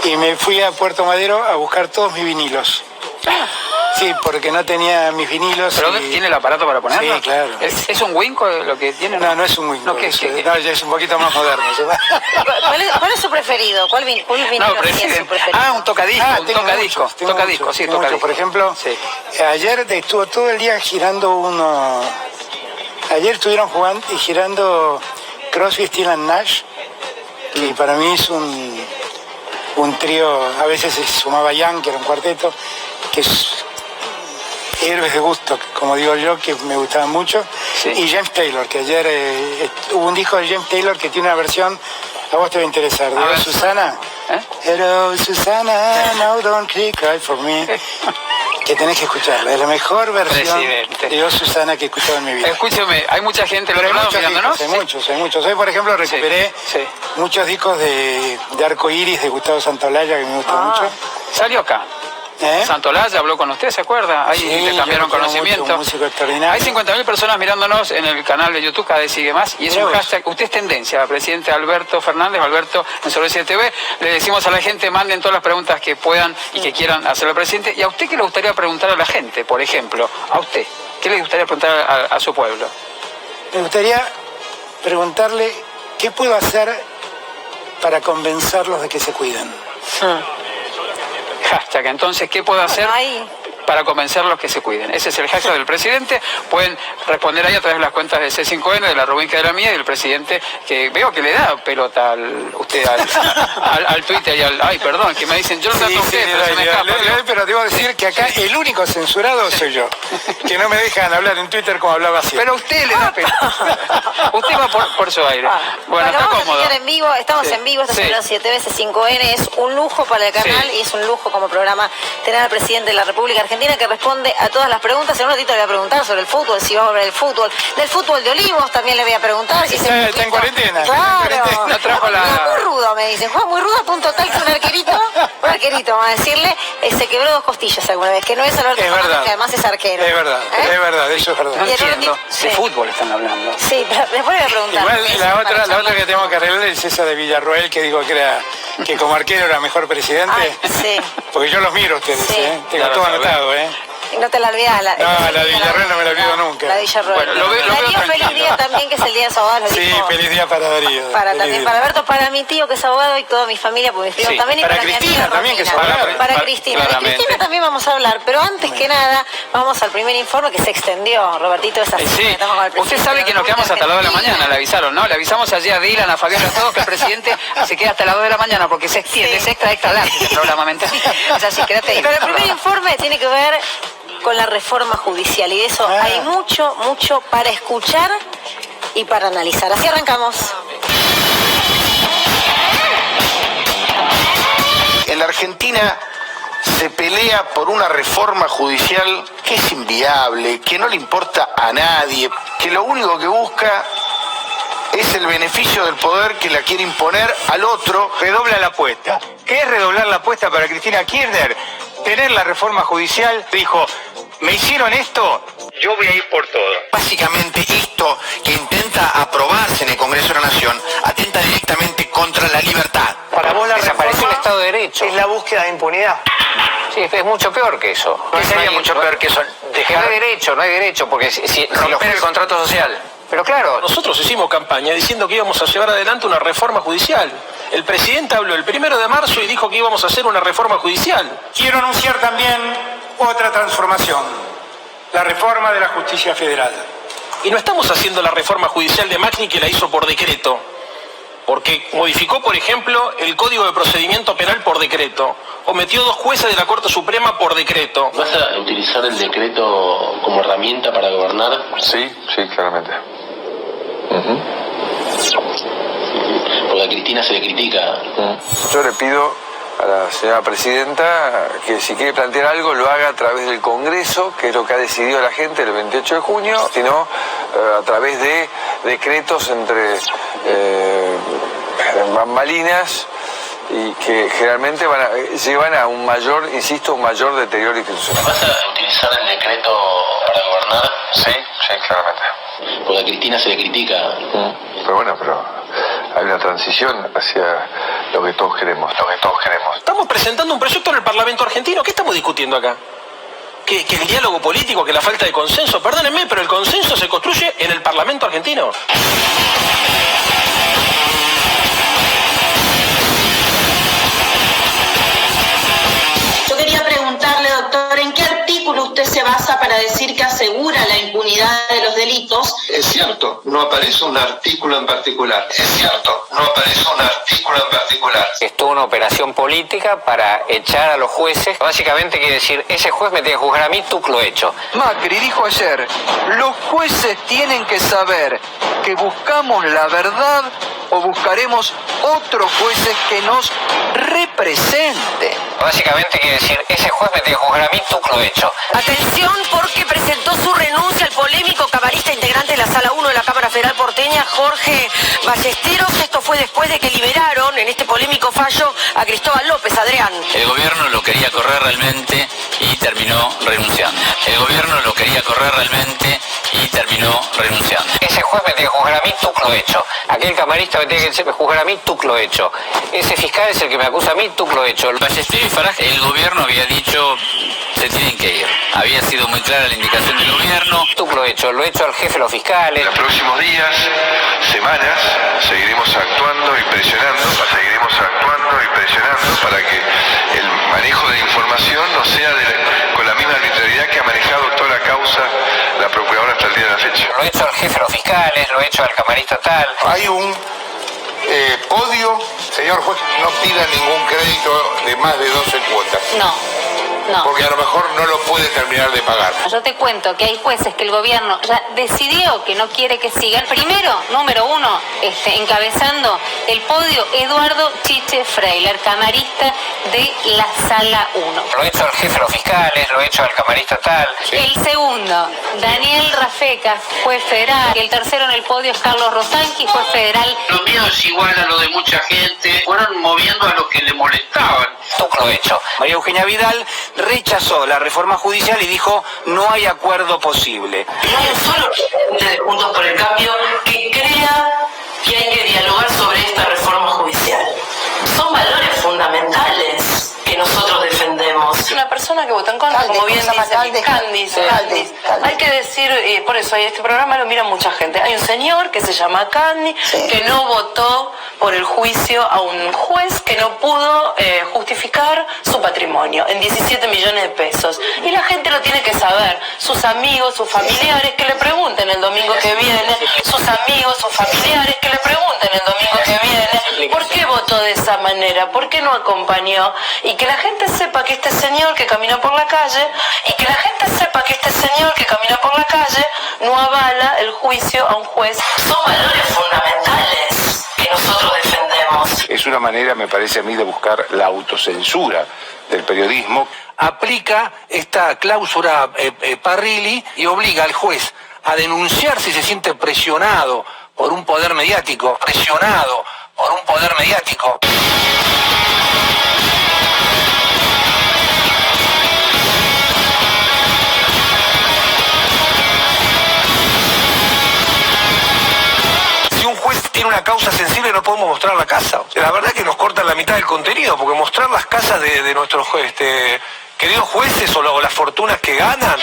y me fui a Puerto Madero a buscar todos mis vinilos. Sí, porque no tenía mis vinilos. ¿Pero y- tiene el aparato para ponerlo? Sí, claro. ¿Es un Winco lo que tiene? No es un Winco. No, ¿qué es? No, ya es un poquito más moderno. ¿Cuál es su preferido? ¿Cuál vinilo No, sí es su presidente. preferido? Ah, un tocadisco, un tengo tocadisco. muchos, tengo Tocadisco, muchos, sí, tengo muchos. tocadisco. Por ejemplo, Sí. ayer estuvo todo el día girando uno. Ayer estuvieron jugando y girando Crosby, Stills and Nash, que para mí es un trío. A veces se sumaba Young, que era un cuarteto, que es héroes de gusto, como digo yo, que me gustaban mucho. Sí. Y James Taylor, que ayer hubo un disco de James Taylor que tiene una versión, a vos te va a interesar, de A ver. Susana. ¿Eh? Hello Susana, no don't cry for me. Que tenés que escucharla, es la mejor versión Presidente. de Susana que he escuchado en mi vida. Escúcheme, hay mucha gente al Pero otro hay lado muchos mirándonos. discos, hay muchos. Hoy, por ejemplo, recuperé Sí. muchos discos de Arco Iris, de Gustavo Santaolalla, que me gustan mucho. Salió acá. ¿Eh? Santolaya habló con usted, ¿se acuerda? Ahí Sí, le cambiaron yo lo tengo conocimiento. mucho, un músico extraordinario. Hay 50.000 personas mirándonos en el canal de YouTube, cada vez sigue más, y es Mirá un vos. hashtag. Usted es tendencia, presidente Alberto Fernández, Alberto en Sobredosis TV. Le decimos a la gente, manden todas las preguntas que puedan y que quieran hacer al presidente. ¿Y a usted qué le gustaría preguntar a la gente, por ejemplo? A usted, ¿qué le gustaría preguntar a su pueblo? Me gustaría preguntarle qué puedo hacer para convencerlos de que se cuiden. Hashtag, entonces, ¿qué puedo hacer Ay. para convencerlos que se cuiden? Ese es el hashtag del presidente. Pueden responder ahí a través de las cuentas de C5N, de la Rubinca de la mía y del presidente, que veo que le da pelota al Twitter y al... Ay, perdón, que me dicen, yo lo trato a usted, pero se me escapa. pero debo decir que acá el único censurado soy yo, que no me dejan hablar en Twitter como hablaba así. Pero usted le da pelota. Usted va por su aire. Bueno, está vamos cómodo. a estar en vivo, estamos Sí. en vivo, esta Sí. es la 7 C5N, es un lujo para el canal Sí. y es un lujo como programa tener al presidente de la República Argentina que responde a todas las preguntas. En un ratito le voy a preguntar sobre el fútbol, si va a volver el fútbol, del fútbol de Olivos también le voy a preguntar. Si Está en cuarentena. Claro. No trajo la- Juega muy rudo, me dicen. Juega muy rudo a punto tal que un arquerito, vamos a decirle, se quebró 2 costillas alguna vez, que no es Alberto Es Fernández, verdad. que además es arquero. Es verdad, ¿Eh? es verdad, eso es No verdad. Y el entiendo. Sí. De fútbol están hablando. Sí, pero después le voy a preguntar. Igual Sí, la para otra charlar. que tengo que arreglar es esa de Villarroel, que digo que como arquero era mejor presidente. Ay, sí. Porque yo los miro a ustedes, Sí. Tengo Claro, todo claro. anotado, Y no te la olvidás. No, la de Villarreal no me la olvido nunca. La de Villarreal. Bueno, lo veo Darío, feliz tranquilo. día también, que es el día de su abogado. Sí, feliz día para Darío. También para Alberto, para mi tío que es abogado y toda mi familia, porque mis primos Sí, también. Y para para mi Cristina amiga también, que es Romina. abogada. Para Cristina. De claramente. Cristina también vamos a hablar, pero antes que nada, vamos al primer informe que se extendió, Robertito, esa Sí, cita que estamos con el usted presidente sabe de que la nos quedamos hasta las 2 de la Argentina. mañana, le avisaron, ¿no? Le avisamos allí a Dylan, a Fabiola, a todos que el presidente se queda hasta las 2 de la mañana porque se extiende, Sí. es extra largo el programa, ¿me entiendes? Es así, quédate ahí. Pero el primer informe tiene que ver con la reforma judicial y de eso hay mucho para escuchar y para analizar. Así arrancamos. En la Argentina se pelea por una reforma judicial que es inviable, que no le importa a nadie, que lo único que busca es el beneficio del poder que la quiere imponer al otro. Redobla la apuesta. ¿Qué es redoblar la apuesta para Cristina Kirchner? Tener la reforma judicial, dijo, me hicieron esto, yo voy a ir por todo. Básicamente esto que intenta aprobarse en el Congreso de la Nación atenta directamente contra la libertad. Para vos la Desapareció el reforma Estado de Derecho. es la búsqueda de impunidad. Sí, es mucho peor que eso. ¿Qué sería mucho peor que eso? Que no hay derecho, porque si Romper el contrato social. Pero claro, Nosotros hicimos campaña diciendo que íbamos a llevar adelante una reforma judicial. El presidente habló el 1 de marzo y dijo que íbamos a hacer una reforma judicial. Quiero anunciar también otra transformación, la reforma de la justicia federal. Y no estamos haciendo la reforma judicial de Macri que la hizo por decreto, porque modificó, por ejemplo, el Código de Procedimiento Penal por decreto, o metió 2 jueces de la Corte Suprema por decreto. ¿Vas a utilizar el decreto como herramienta para gobernar? Sí, claramente. Porque a Cristina se le critica. Yo le pido a la señora presidenta que si quiere plantear algo lo haga a través del Congreso, que es lo que ha decidido la gente el 28 de junio, sino a través de decretos entre bambalinas y que generalmente llevan a un mayor deterioro institucional. ¿Vas a utilizar el decreto para gobernar? Sí, claramente. Porque a Cristina se le critica. Pero hay una transición hacia lo que todos queremos, Estamos presentando un proyecto en el Parlamento argentino. ¿Qué estamos discutiendo acá? ¿Que el diálogo político, que la falta de consenso? Perdónenme, pero el consenso se construye en el Parlamento argentino. Yo quería preguntarle, doctor, ¿en qué artículo usted se basa para decir que asegura la impunidad de los delitos? Es cierto, no aparece un artículo en particular. es toda una operación política para echar a los jueces. Básicamente quiere decir, ese juez me tiene que juzgar a mí, tú lo he hecho. Macri dijo ayer, los jueces tienen que saber que buscamos la verdad o buscaremos otros jueces que nos representen. Básicamente quiere decir, ese juez me tiene que juzgar a mí, tú lo he hecho. Atención, porque presentó su renuncia el polémico camarista integrante de la Sala 1 de la Cámara Federal porteña, Jorge Ballesteros. Esto fue después de que liberaron en este polémico fallo a Cristóbal López. Adrián. El gobierno lo quería correr realmente y terminó renunciando. Ese juez me tiene que juzgar a mí, tú lo he hecho. Aquel camarista me tiene que juzgar a mí, tú lo he hecho. Ese fiscal es el que me acusa a mí, tú lo he hecho. Ballesteros y Farage, el gobierno había dicho se tienen que ir. Había sido muy clara la indicación del gobierno. Tú lo he hecho al jefe de los fiscales. En los próximos días, semanas, seguiremos actuando y presionando para que el manejo de información no sea con la misma arbitrariedad que ha manejado toda la causa la procuradora hasta el día de la fecha. Lo he hecho al jefe de los fiscales, lo he hecho al camarista tal. Hay un podio, señor juez, no pida ningún crédito de más de 12 cuotas. No. Porque a lo mejor no lo puede terminar de pagar. Yo te cuento que hay jueces que el gobierno ya decidió que no quiere que sigan. Primero, número 1, encabezando el podio, Eduardo Chiche Freiler, camarista de la Sala 1. Lo he hecho al jefe de los fiscales, lo he hecho al camarista tal. El segundo, Daniel Rafecas, juez federal. Y el tercero en el podio es Carlos Rosanqui, juez federal. Lo mío es igual a lo de mucha gente. Fueron moviendo a los que le molestaban. Tú lo he hecho. María Eugenia Vidal rechazó la reforma judicial y dijo no hay acuerdo posible. No hay un solo de Juntos por el Cambio que crea que hay que dialogar sobre esta reforma judicial. Son valores fundamentales que nosotros defendemos. Una persona persona que votó en contra, como bien dice Candice. Hay que decir, por eso este programa lo mira mucha gente. Hay un señor que se llama Candice, que no votó por el juicio a un juez que no pudo justificar su patrimonio en 17 millones de pesos. Y la gente lo tiene que saber. Sus amigos, sus familiares, que le pregunten el domingo que viene. Sus amigos, sus familiares, que le pregunten el domingo que viene. ¿Por qué votó de esa manera? ¿Por qué no acompañó? Y que la gente sepa que este señor que caminó por la calle, no avala el juicio a un juez. Son valores fundamentales que nosotros defendemos. Es una manera, me parece a mí, de buscar la autocensura del periodismo. Aplica esta cláusula Parrilli y obliga al juez a denunciar si se siente presionado por un poder mediático. Si un juez tiene una causa sensible no podemos mostrar la casa. La verdad es que nos cortan la mitad del contenido, porque mostrar las casas de nuestros queridos jueces o las fortunas que ganan.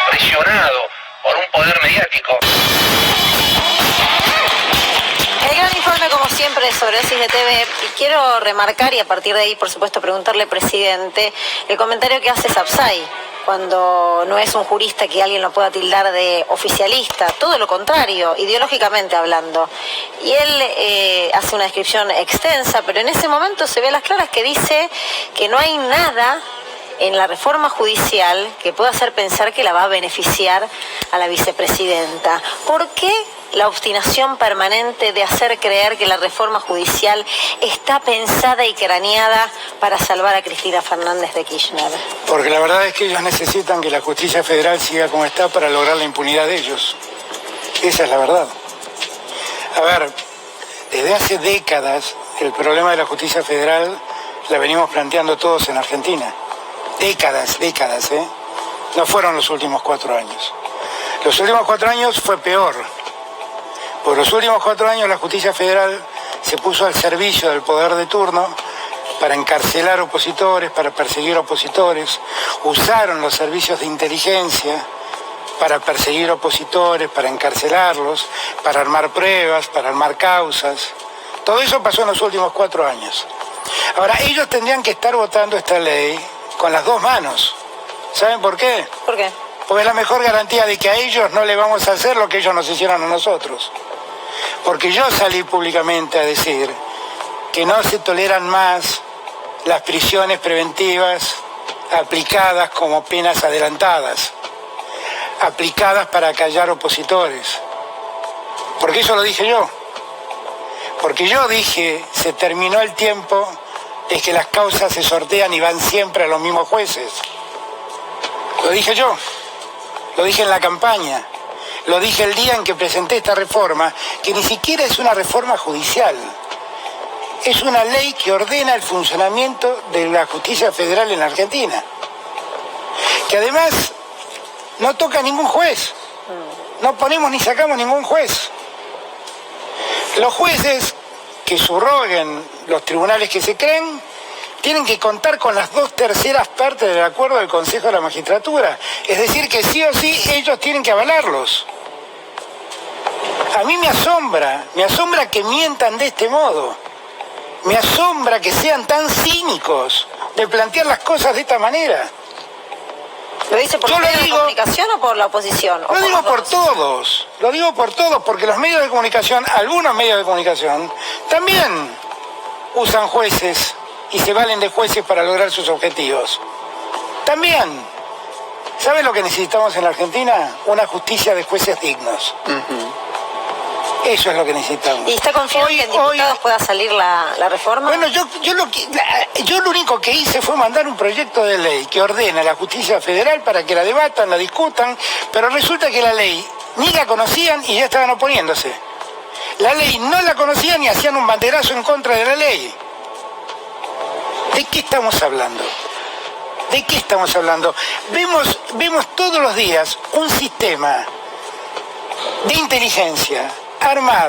Presionado por un poder mediático. El gran informe, como siempre, sobre Oasis de TV. Y quiero remarcar, y a partir de ahí, por supuesto, preguntarle, presidente, el comentario que hace Sapsay, cuando no es un jurista que alguien lo pueda tildar de oficialista, todo lo contrario, ideológicamente hablando. Y él hace una descripción extensa, pero en ese momento se ve a las claras que dice que no hay nada en la reforma judicial que pueda hacer pensar que la va a beneficiar a la vicepresidenta. ¿Por qué la obstinación permanente de hacer creer que la reforma judicial está pensada y craneada para salvar a Cristina Fernández de Kirchner? Porque la verdad es que ellos necesitan que la justicia federal siga como está para lograr la impunidad de ellos. Esa es la verdad. A ver, desde hace décadas el problema de la justicia federal la venimos planteando todos en Argentina. Décadas, ¿eh? No fueron los últimos 4 años. Los últimos 4 años fue peor. Por los últimos 4 años la justicia federal se puso al servicio del poder de turno para encarcelar opositores, para perseguir opositores. Usaron los servicios de inteligencia para perseguir opositores, para encarcelarlos, para armar pruebas, para armar causas. Todo eso pasó en los últimos 4 años. Ahora, ellos tendrían que estar votando esta ley con las 2 manos. ¿Saben por qué? ¿Por qué? Porque es la mejor garantía de que a ellos no le vamos a hacer lo que ellos nos hicieron a nosotros. Porque yo salí públicamente a decir que no se toleran más las prisiones preventivas aplicadas como penas adelantadas, aplicadas para callar opositores. Porque eso lo dije yo. Porque yo dije, se terminó el tiempo de que las causas se sortean y van siempre a los mismos jueces. Lo dije yo, lo dije en la campaña, lo dije el día en que presenté esta reforma, que ni siquiera es una reforma judicial, es una ley que ordena el funcionamiento de la justicia federal en Argentina, que además no toca a ningún juez, no ponemos ni sacamos ningún juez. Los jueces que subroguen los tribunales que se creen tienen que contar con las 2/3 partes del acuerdo del Consejo de la Magistratura. Es decir, que sí o sí ellos tienen que avalarlos. A mí me asombra que mientan de este modo. Me asombra que sean tan cínicos de plantear las cosas de esta manera. ¿Lo dice por los medios de comunicación o por la oposición? Lo digo por todos, porque los medios de comunicación, algunos medios de comunicación, también usan jueces y se valen de jueces para lograr sus objetivos. También. ¿Saben lo que necesitamos en la Argentina? Una justicia de jueces dignos. Eso es lo que necesitamos. ¿Y está confiado que en diputados pueda salir la reforma? Bueno, yo lo único que hice fue mandar un proyecto de ley que ordena la justicia federal para que la debatan, la discutan, pero resulta que la ley ni la conocían y ya estaban oponiéndose. La ley no la conocían y hacían un banderazo en contra de la ley. ¿De qué estamos hablando? ¿De qué estamos hablando? Vemos todos los días un sistema de inteligencia armado